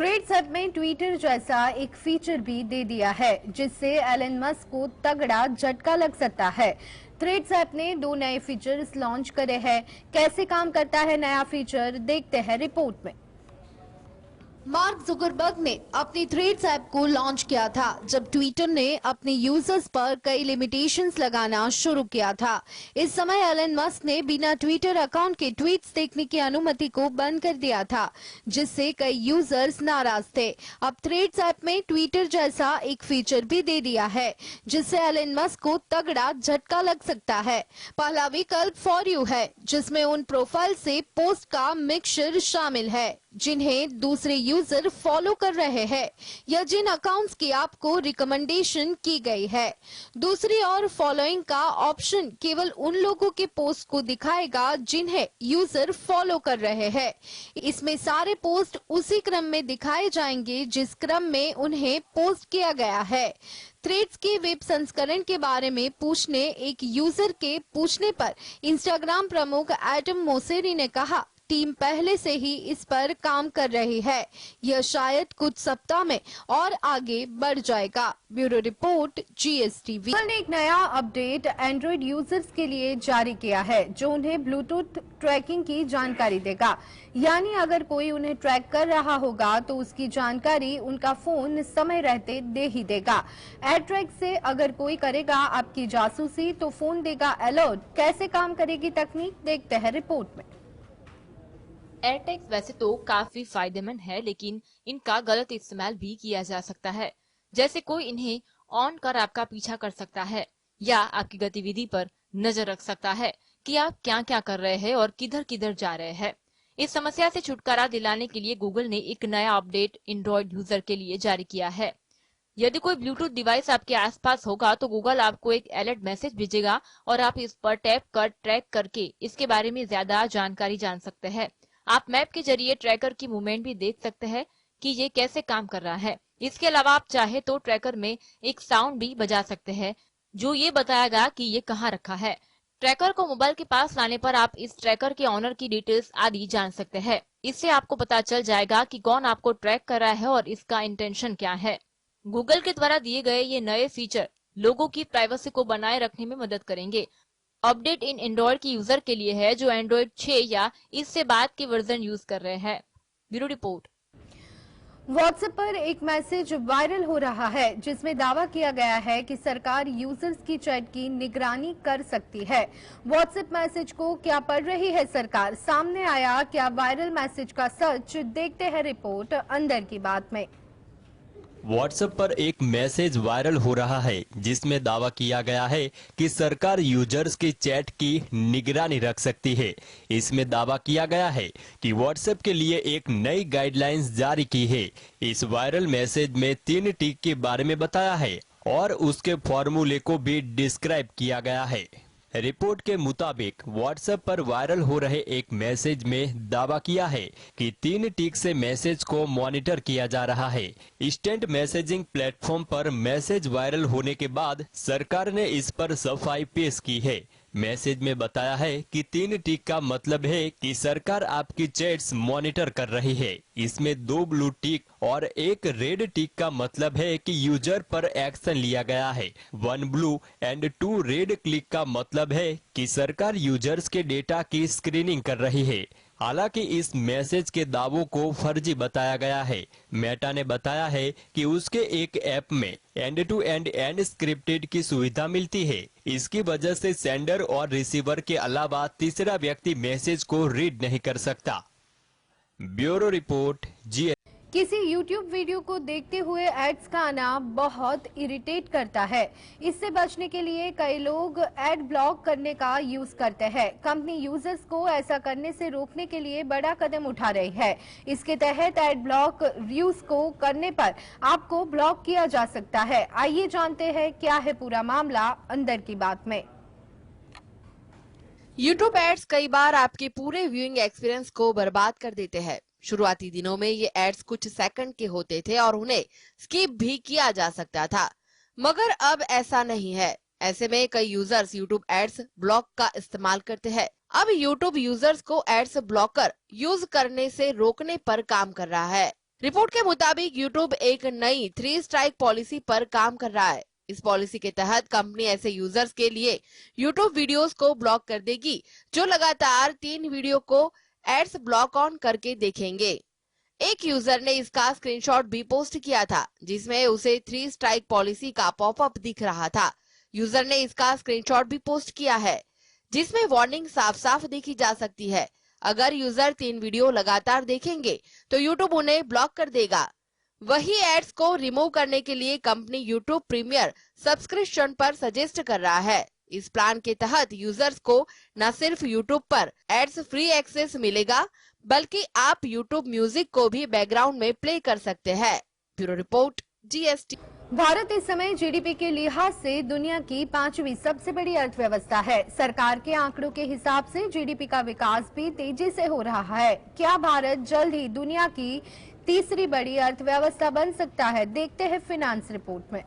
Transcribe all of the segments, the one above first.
Threads app में Twitter जैसा एक फीचर भी दे दिया है जिससे एलन मस्क को तगड़ा झटका लग सकता है। थ्रेड्स ऐप ने 2 नए फीचर्स लॉन्च करे हैं। कैसे काम करता है नया फीचर, देखते हैं रिपोर्ट में। मार्क जुकरबर्ग ने अपनी थ्रेड्स ऐप को लॉन्च किया था जब ट्विटर ने अपने यूजर्स पर कई लिमिटेशंस लगाना शुरू किया था। इस समय एलन मस्क ने बिना ट्विटर अकाउंट के ट्वीट्स देखने की अनुमति को बंद कर दिया था, जिससे कई यूजर्स नाराज थे। अब थ्रेड्स ऐप में ट्विटर जैसा एक फीचर भी दे दिया है जिससे एलन मस्क को तगड़ा झटका लग सकता है। पहला विकल्प फॉर यू है, जिसमें उन प्रोफाइल से पोस्ट का मिक्सचर शामिल है जिन्हें दूसरे यूजर फॉलो कर रहे हैं या जिन अकाउंट्स की आपको रिकमेंडेशन की गई है। दूसरी ओर फॉलोइंग का ऑप्शन केवल उन लोगों के पोस्ट को दिखाएगा जिन्हें यूजर फॉलो कर रहे हैं। इसमें सारे पोस्ट उसी क्रम में दिखाए जाएंगे जिस क्रम में उन्हें पोस्ट किया गया है। थ्रेड्स के वेब संस्करण के बारे में पूछने एक यूजर के पूछने पर इंस्टाग्राम प्रमुख एडम मोसेरी ने कहा, टीम पहले से ही इस पर काम कर रही है। यह शायद कुछ सप्ताह में और आगे बढ़ जाएगा। Bureau report, GSTV। गूगल ने एक नया अपडेट एंड्रॉइड यूजर्स के लिए जारी किया है जो उन्हें ब्लूटूथ ट्रैकिंग की जानकारी देगा। यानी अगर कोई उन्हें ट्रैक कर रहा होगा तो उसकी जानकारी उनका फोन समय रहते दे ही देगा। एयरट्रैक से अगर कोई करेगा आपकी जासूसी तो फोन देगा अलर्ट। कैसे काम करेगी तकनीक, देखते हैं रिपोर्ट में। एयरटैग्स वैसे तो काफी फायदेमंद है, लेकिन इनका गलत इस्तेमाल भी किया जा सकता है। जैसे कोई इन्हें ऑन कर आपका पीछा कर सकता है या आपकी गतिविधि पर नजर रख सकता है कि आप क्या क्या कर रहे हैं और किधर किधर जा रहे हैं। इस समस्या से छुटकारा दिलाने के लिए गूगल ने एक नया अपडेट एंड्रॉइड यूजर के लिए जारी किया है। यदि कोई ब्लूटूथ डिवाइस आपके आसपास होगा तो गूगल आपको एक अलर्ट मैसेज भेजेगा और आप इस पर टैप कर ट्रैक करके इसके बारे में ज्यादा जानकारी जान सकते हैं। आप मैप के जरिए ट्रैकर की मूवमेंट भी देख सकते हैं कि ये कैसे काम कर रहा है। इसके अलावा आप चाहे तो ट्रैकर में एक साउंड भी बजा सकते हैं जो ये बताएगा कि ये कहाँ रखा है। ट्रैकर को मोबाइल के पास लाने पर आप इस ट्रैकर के ऑनर की डिटेल्स आदि जान सकते हैं। इससे आपको पता चल जाएगा कि कौन आपको ट्रैक कर रहा है और इसका इंटेंशन क्या है। गूगल के द्वारा दिए गए ये नए फीचर लोगों की प्राइवेसी को बनाए रखने में मदद करेंगे। अपडेट इन एंड्रॉइड के यूजर के लिए है जो एंड्रॉइड 6 या इससे बाद के वर्जन यूज कर रहे हैं। Bureau report. व्हाट्सएप पर एक मैसेज वायरल हो रहा है जिसमें दावा किया गया है कि सरकार यूजर्स की चैट की निगरानी कर सकती है। व्हाट्सएप मैसेज को क्या पढ़ रही है सरकार, सामने आया क्या वायरल मैसेज का सच, देखते हैं रिपोर्ट अंदर की बात में। व्हाट्सएप पर एक मैसेज वायरल हो रहा है जिसमें दावा किया गया है कि सरकार यूजर्स की चैट की निगरानी रख सकती है। इसमें दावा किया गया है कि व्हाट्सएप के लिए एक नई गाइडलाइंस जारी की है। इस वायरल मैसेज में 3 टिक के बारे में बताया है और उसके फॉर्मूले को भी डिस्क्राइब किया गया है। रिपोर्ट के मुताबिक व्हाट्सएप पर वायरल हो रहे एक मैसेज में दावा किया है कि 3 टिक से मैसेज को मॉनिटर किया जा रहा है। इंस्टेंट मैसेजिंग प्लेटफॉर्म पर मैसेज वायरल होने के बाद सरकार ने इस पर सफाई पेश की है। मैसेज में बताया है कि 3 टिक का मतलब है कि सरकार आपकी चैट्स मॉनिटर कर रही है। इसमें 2 ब्लू टिक और 1 रेड टिक का मतलब है कि यूजर पर एक्शन लिया गया है। 1 ब्लू एंड 2 रेड क्लिक का मतलब है कि सरकार यूजर्स के डेटा की स्क्रीनिंग कर रही है। हालांकि इस मैसेज के दावों को फर्जी बताया गया है। मेटा ने बताया है कि उसके एक ऐप में एंड टू एंड स्क्रिप्टेड की सुविधा मिलती है। इसकी वजह से सेंडर और रिसीवर के अलावा तीसरा व्यक्ति मैसेज को रीड नहीं कर सकता। ब्यूरो रिपोर्ट, जी। किसी YouTube वीडियो को देखते हुए एड्स का आना बहुत इरिटेट करता है। इससे बचने के लिए कई लोग एड ब्लॉक करने का यूज करते हैं। कंपनी यूजर्स को ऐसा करने से रोकने के लिए बड़ा कदम उठा रही है। इसके तहत एड ब्लॉक यूज को करने पर आपको ब्लॉक किया जा सकता है। आइए जानते हैं क्या है पूरा मामला अंदर की बात में। YouTube एड्स कई बार आपके पूरे व्यूइंग एक्सपीरियंस को बर्बाद कर देते हैं। शुरुआती दिनों में ये एड्स कुछ सेकंड के होते थे और उन्हें स्किप भी किया जा सकता था, मगर अब ऐसा नहीं है। ऐसे में कई यूजर्स YouTube एड्स ब्लॉक का इस्तेमाल करते हैं। अब YouTube यूजर्स को एड्स ब्लॉकर यूज करने से रोकने पर काम कर रहा है। रिपोर्ट के मुताबिक यूट्यूब एक नई 3 स्ट्राइक पॉलिसी पर काम कर रहा है। इस पॉलिसी के तहत कंपनी ऐसे यूजर्स के लिए यूट्यूब वीडियोस को ब्लॉक कर देगी जो लगातार 3 वीडियो को एड्स ब्लॉक ऑन करके देखेंगे। एक यूजर ने इसका स्क्रीनशॉट भी पोस्ट किया था जिसमें उसे 3 स्ट्राइक पॉलिसी का पॉपअप दिख रहा था। यूजर ने इसका स्क्रीनशॉट भी पोस्ट किया है जिसमें वार्निंग साफ साफ देखी जा सकती है। अगर यूजर 3 वीडियो लगातार देखेंगे तो यूट्यूब उन्हें ब्लॉक कर देगा। वही एड्स को रिमूव करने के लिए कंपनी यूट्यूब प्रीमियर सब्सक्रिप्शन पर सजेस्ट कर रहा है। इस प्लान के तहत यूजर्स को न सिर्फ यूट्यूब पर एड्स फ्री एक्सेस मिलेगा बल्कि आप यूट्यूब म्यूजिक को भी बैकग्राउंड में प्ले कर सकते हैं। Bureau report, GST। भारत इस समय जीडीपी के लिहाज से दुनिया की 5वीं सबसे बड़ी अर्थव्यवस्था है। सरकार के आंकड़ों के हिसाब से जीडीपी का विकास भी तेजी से हो रहा है। क्या भारत जल्द ही दुनिया की तीसरी बड़ी अर्थव्यवस्था बन सकता है? देखते हैं फिनांस रिपोर्ट में।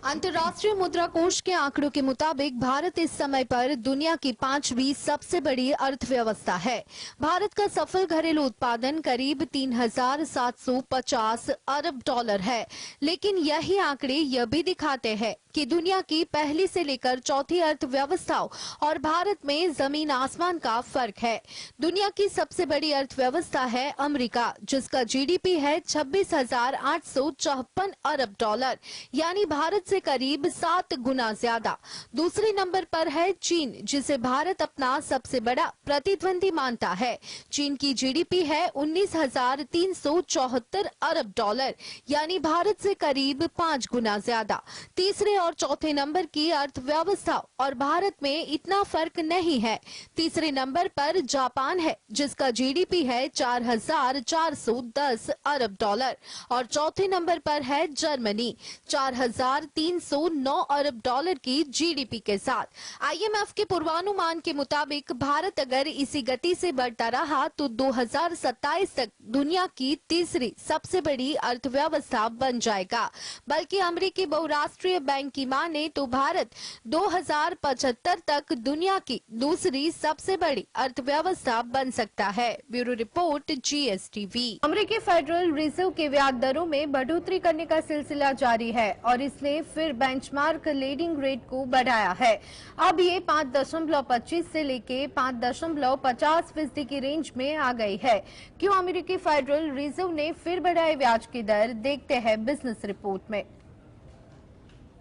अंतर्राष्ट्रीय मुद्रा कोष के आंकड़ों के मुताबिक भारत इस समय पर दुनिया की 5वीं सबसे बड़ी अर्थव्यवस्था है। भारत का सफल घरेलू उत्पादन करीब 3,750 अरब डॉलर है, लेकिन यही आंकड़े यह भी दिखाते हैं कि दुनिया की पहली से लेकर चौथी अर्थव्यवस्थाओं और भारत में जमीन आसमान का फर्क है। दुनिया की सबसे बड़ी अर्थव्यवस्था है अमेरिका, जिसका जीडीपी है 26,854 अरब डॉलर, यानी भारत से करीब 7 गुना ज्यादा। दूसरे नंबर पर है चीन, जिसे भारत अपना सबसे बड़ा प्रतिद्वंदी मानता है। चीन की जीडीपी है 19,374 अरब डॉलर, यानी भारत से करीब 5 गुना ज्यादा। तीसरे और चौथे नंबर की अर्थव्यवस्था और भारत में इतना फर्क नहीं है। तीसरे नंबर पर जापान है, जिसका जीडीपी है 4,410 अरब डॉलर, और चौथे नंबर पर है जर्मनी 4,309 अरब डॉलर की जीडीपी के साथ। IMF के पूर्वानुमान के मुताबिक भारत अगर इसी गति से बढ़ता रहा तो 2027 तक दुनिया की तीसरी सबसे बड़ी अर्थव्यवस्था बन जाएगा। बल्कि अमेरिकी बहुराष्ट्रीय बैंक की माने तो भारत 2075 तक दुनिया की दूसरी सबसे बड़ी अर्थव्यवस्था बन सकता है। Bureau report, GSTV। अमेरिकी फेडरल रिजर्व के ब्याज दरों में बढ़ोतरी करने का सिलसिला जारी है और इसने फिर बेंचमार्क लेंडिंग रेट को बढ़ाया है। अब ये 5.25 से लेके 5.50% की रेंज में आ गई है। क्यों अमेरिकी फेडरल रिजर्व ने फिर बढ़ाए ब्याज की दर? देखते हैं बिजनेस रिपोर्ट में।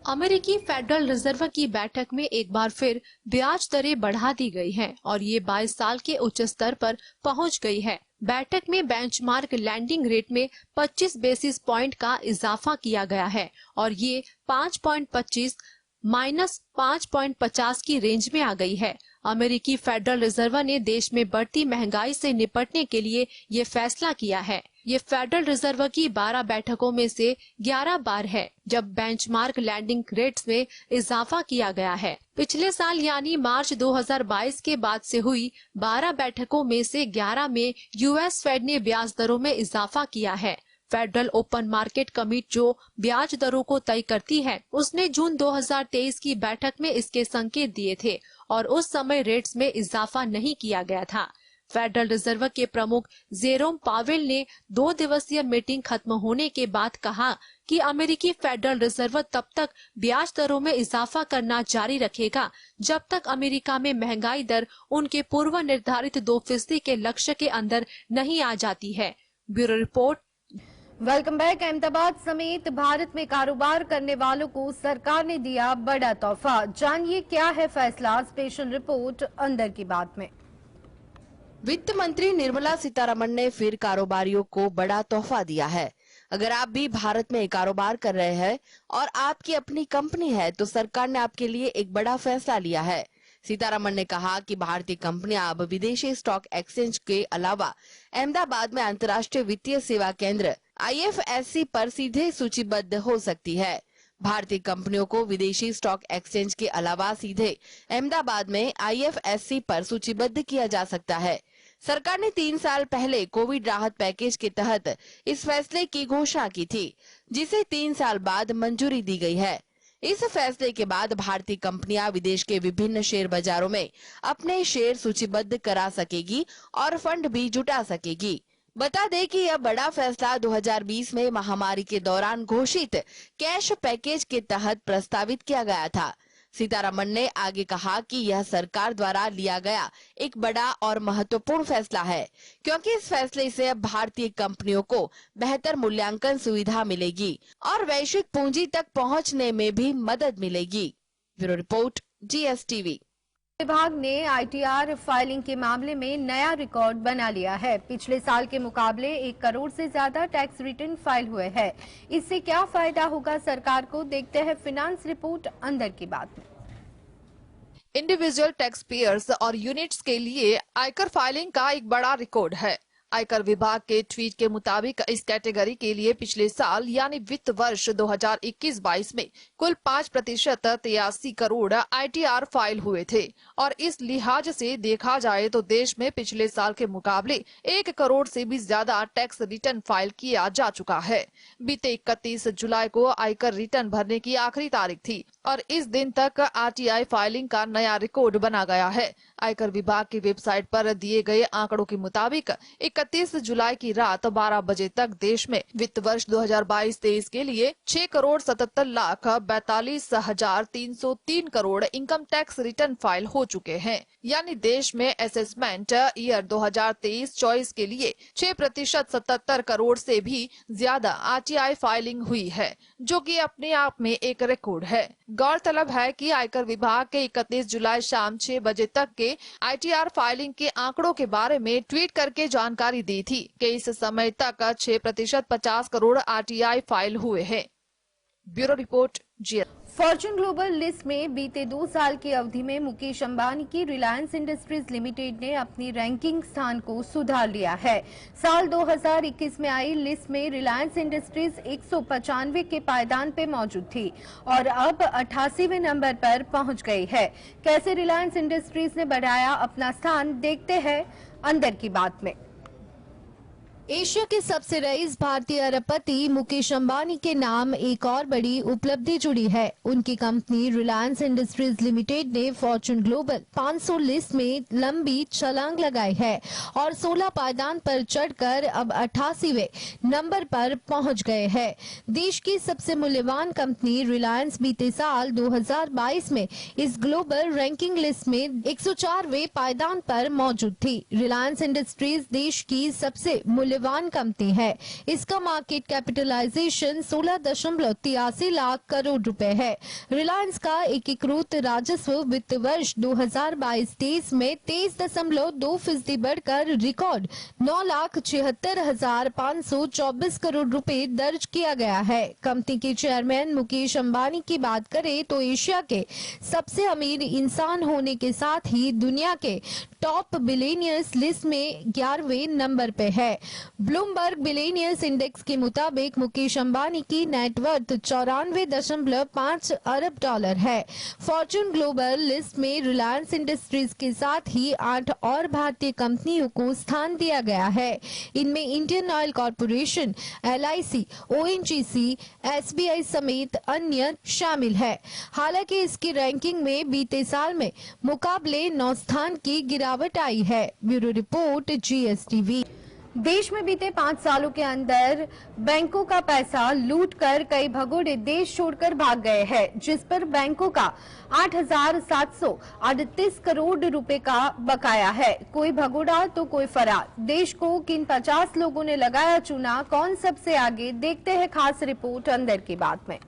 अमेरिकी फेडरल रिजर्व की बैठक में एक बार फिर ब्याज दरें बढ़ा दी गई हैं और ये 22 साल के उच्च स्तर पर पहुंच गई है। बैठक में बेंचमार्क लैंडिंग रेट में 25 बेसिस पॉइंट का इजाफा किया गया है और ये 5.25 माइनस 5.50 की रेंज में आ गई है। अमेरिकी फेडरल रिजर्व ने देश में बढ़ती महंगाई से निपटने के लिए ये फैसला किया है। ये फेडरल रिजर्व की 12 बैठकों में से 11 बार है जब बेंचमार्क लैंडिंग रेट्स में इजाफा किया गया है। पिछले साल यानी मार्च 2022 के बाद से हुई 12 बैठकों में से 11 में यूएस फेड ने ब्याज दरों में इजाफा किया है। फेडरल ओपन मार्केट कमेटी जो ब्याज दरों को तय करती है, उसने जून 2023 की बैठक में इसके संकेत दिए थे और उस समय रेट्स में इजाफा नहीं किया गया था। फेडरल रिजर्व के प्रमुख जेरोम पावेल ने 2 दिवसीय मीटिंग खत्म होने के बाद कहा कि अमेरिकी फेडरल रिजर्व तब तक ब्याज दरों में इजाफा करना जारी रखेगा जब तक अमेरिका में महंगाई दर उनके पूर्व निर्धारित 2% के लक्ष्य के अंदर नहीं आ जाती है। Bureau report. Welcome back. Ahmedabad समेत भारत में कारोबार करने वालों को सरकार ने दिया बड़ा तोहफा। जानिए क्या है फैसला, स्पेशल रिपोर्ट अंदर की बात में। वित्त मंत्री निर्मला सीतारमण ने फिर कारोबारियों को बड़ा तोहफा दिया है। अगर आप भी भारत में कारोबार कर रहे हैं और आपकी अपनी कंपनी है तो सरकार ने आपके लिए एक बड़ा फैसला लिया है। सीतारमण ने कहा कि भारतीय कंपनियां अब विदेशी स्टॉक एक्सचेंज के अलावा अहमदाबाद में अंतर्राष्ट्रीय वित्तीय सेवा केंद्र IFSC पर सीधे सूचीबद्ध हो सकती है। भारतीय कंपनियों को विदेशी स्टॉक एक्सचेंज के अलावा सीधे अहमदाबाद में IFSC पर सूचीबद्ध किया जा सकता है। सरकार ने 3 साल पहले कोविड राहत पैकेज के तहत इस फैसले की घोषणा की थी, जिसे 3 साल बाद मंजूरी दी गई है। इस फैसले के बाद भारतीय कंपनियां विदेश के विभिन्न शेयर बाजारों में अपने शेयर सूचीबद्ध करा सकेगी और फंड भी जुटा सकेगी। बता दें कि यह बड़ा फैसला 2020 में महामारी के दौरान घोषित कैश पैकेज के तहत प्रस्तावित किया गया था। सीतारमण ने आगे कहा कि यह सरकार द्वारा लिया गया एक बड़ा और महत्वपूर्ण फैसला है, क्योंकि इस फैसले से अब भारतीय कंपनियों को बेहतर मूल्यांकन सुविधा मिलेगी और वैश्विक पूंजी तक पहुंचने में भी मदद मिलेगी। Bureau report, GSTV। विभाग ने ITR फाइलिंग के मामले में नया रिकॉर्ड बना लिया है। पिछले साल के मुकाबले 1 करोड़ से ज्यादा टैक्स रिटर्न फाइल हुए हैं। इससे क्या फायदा होगा सरकार को, देखते हैं फिनांस रिपोर्ट अंदर की बात में। इंडिविजुअल टैक्स पेयर्स और यूनिट्स के लिए आयकर फाइलिंग का एक बड़ा रिकॉर्ड है। आयकर विभाग के ट्वीट के मुताबिक इस कैटेगरी के लिए पिछले साल यानी वित्त वर्ष 2021-22 में कुल 5% 83 करोड़ ITR फाइल हुए थे और इस लिहाज से देखा जाए तो देश में पिछले साल के मुकाबले 1 करोड़ से भी ज्यादा टैक्स रिटर्न फाइल किया जा चुका है। बीते 31 जुलाई को आयकर रिटर्न भरने की आखिरी तारीख थी और इस दिन तक RTI फाइलिंग का नया रिकॉर्ड बना गया है। आयकर विभाग की वेबसाइट पर दिए गए आंकड़ों के मुताबिक 31 जुलाई की रात 12 बजे तक देश में वित्त वर्ष 2022-23 के लिए 6,77,42,303 crore income tax return file हो चुके हैं। यानी देश में असेसमेंट ईयर 2023-24 के लिए 6% 77 करोड़ से भी ज्यादा RTI फाइलिंग हुई है, जो कि अपने आप में एक रिकॉर्ड है। गौरतलब है कि आयकर विभाग के 31 जुलाई शाम 6 बजे तक के ITR फाइलिंग के आंकड़ों के बारे में ट्वीट करके जानकारी दी थी कि इस समय तक 6% 50 करोड़ RTI फाइल हुए हैं। Bureau report, GS। Fortune global list में बीते 2 साल की अवधि में मुकेश अंबानी की रिलायंस इंडस्ट्रीज लिमिटेड ने अपनी रैंकिंग स्थान को सुधार लिया है। साल 2021 में आई लिस्ट में रिलायंस इंडस्ट्रीज 195 के पायदान पे मौजूद थी और अब 88वें नंबर पर पहुंच गई है। कैसे रिलायंस इंडस्ट्रीज ने बढ़ाया अपना स्थान, देखते हैं अंदर की बात में। एशिया के सबसे रईस भारतीय अरबपति मुकेश अंबानी के नाम एक और बड़ी उपलब्धि जुड़ी है। उनकी कंपनी रिलायंस इंडस्ट्रीज लिमिटेड ने फॉर्च्यून ग्लोबल 500 लिस्ट में लंबी छलांग लगाई है और 16 पायदान पर चढ़कर अब 88वें नंबर पर पहुंच गए हैं। देश की सबसे मूल्यवान कंपनी रिलायंस बीते साल 2022 में इस ग्लोबल रैंकिंग लिस्ट में 104वें पायदान पर मौजूद थी। रिलायंस इंडस्ट्रीज देश की सबसे मूल्यवान कंपनी है। इसका मार्केट कैपिटलाइजेशन 16.83 लाख करोड़ रुपए है। रिलायंस का एकीकृत राजस्व वित्त वर्ष 2022-23 में 23.2% बढ़कर रिकॉर्ड 9,76,524 करोड़ रुपए दर्ज किया गया है। कंपनी के चेयरमैन मुकेश अंबानी की बात करें तो एशिया के सबसे अमीर इंसान होने के साथ ही दुनिया के टॉप बिलियनियर्स लिस्ट में 11वें नंबर पे है। ब्लूमबर्ग बिलियनियर्स इंडेक्स के मुताबिक मुकेश अंबानी की नेटवर्थ 94.5 अरब डॉलर है। फॉर्च्यून ग्लोबल लिस्ट में रिलायंस इंडस्ट्रीज के साथ ही 8 और भारतीय कंपनियों को स्थान दिया गया है। इनमें Indian oil corporation, LIC, ONGC, SBI समेत अन्य शामिल है। हालांकि इसकी रैंकिंग में बीते साल में मुकाबले 9 स्थान की गिरावट आई है। Bureau report, GSTV। देश में बीते 5 सालों के अंदर बैंकों का पैसा लूटकर कई भगोड़े देश छोड़कर भाग गए हैं, जिस पर बैंकों का 8,738 करोड़ रुपए का बकाया है। कोई भगोड़ा तो कोई फरार। देश को किन 50 लोगों ने लगाया चूना, कौन सबसे आगे, देखते हैं खास रिपोर्ट अंदर की बात में।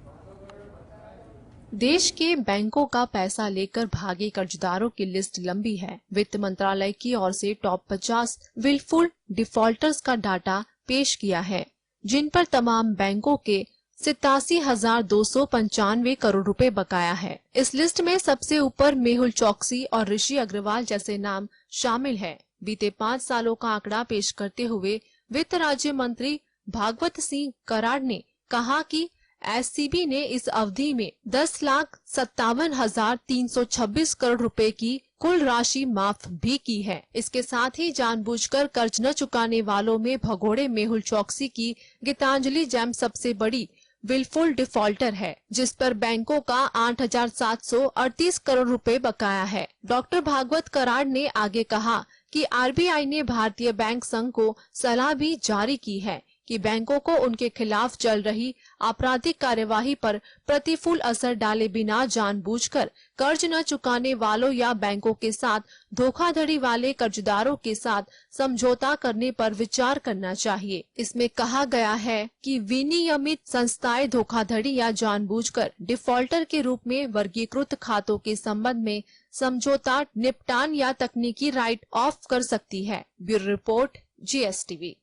देश के बैंकों का पैसा लेकर भागे कर्जदारों की लिस्ट लंबी है। वित्त मंत्रालय की ओर से टॉप 50 विलफुल डिफॉल्टर्स का डाटा पेश किया है, जिन पर तमाम बैंकों के 87,295 करोड़ रुपए बकाया है। इस लिस्ट में सबसे ऊपर मेहुल चौकसी और ऋषि अग्रवाल जैसे नाम शामिल है। बीते 5 सालों का आंकड़ा पेश करते हुए वित्त राज्य मंत्री भागवत सिंह कराड़ ने कहा कि SCB ने इस अवधि में 10,57,326 करोड़ रुपए की कुल राशि माफ भी की है। इसके साथ ही जानबूझकर कर्ज न चुकाने वालों में भगोड़े मेहुल चौकसी की गीतांजलि जैम सबसे बड़ी विलफुल डिफॉल्टर है, जिस पर बैंकों का 8,738 करोड़ रुपए बकाया है। डॉक्टर भागवत कराड़ ने आगे कहा कि आरबीआई ने भारतीय बैंक संघ को सलाह भी जारी की है कि बैंकों को उनके खिलाफ चल रही आपराधिक कार्यवाही पर प्रतिकूल असर डाले बिना जानबूझकर कर्ज न चुकाने वालों या बैंकों के साथ धोखाधड़ी वाले कर्जदारों के साथ समझौता करने पर विचार करना चाहिए। इसमें कहा गया है कि विनियमित संस्थाएं धोखाधड़ी या जानबूझकर डिफॉल्टर के रूप में वर्गीकृत खातों के संबंध में समझौता, निपटान या तकनीकी राइट ऑफ कर सकती है। Bureau report, GSTV।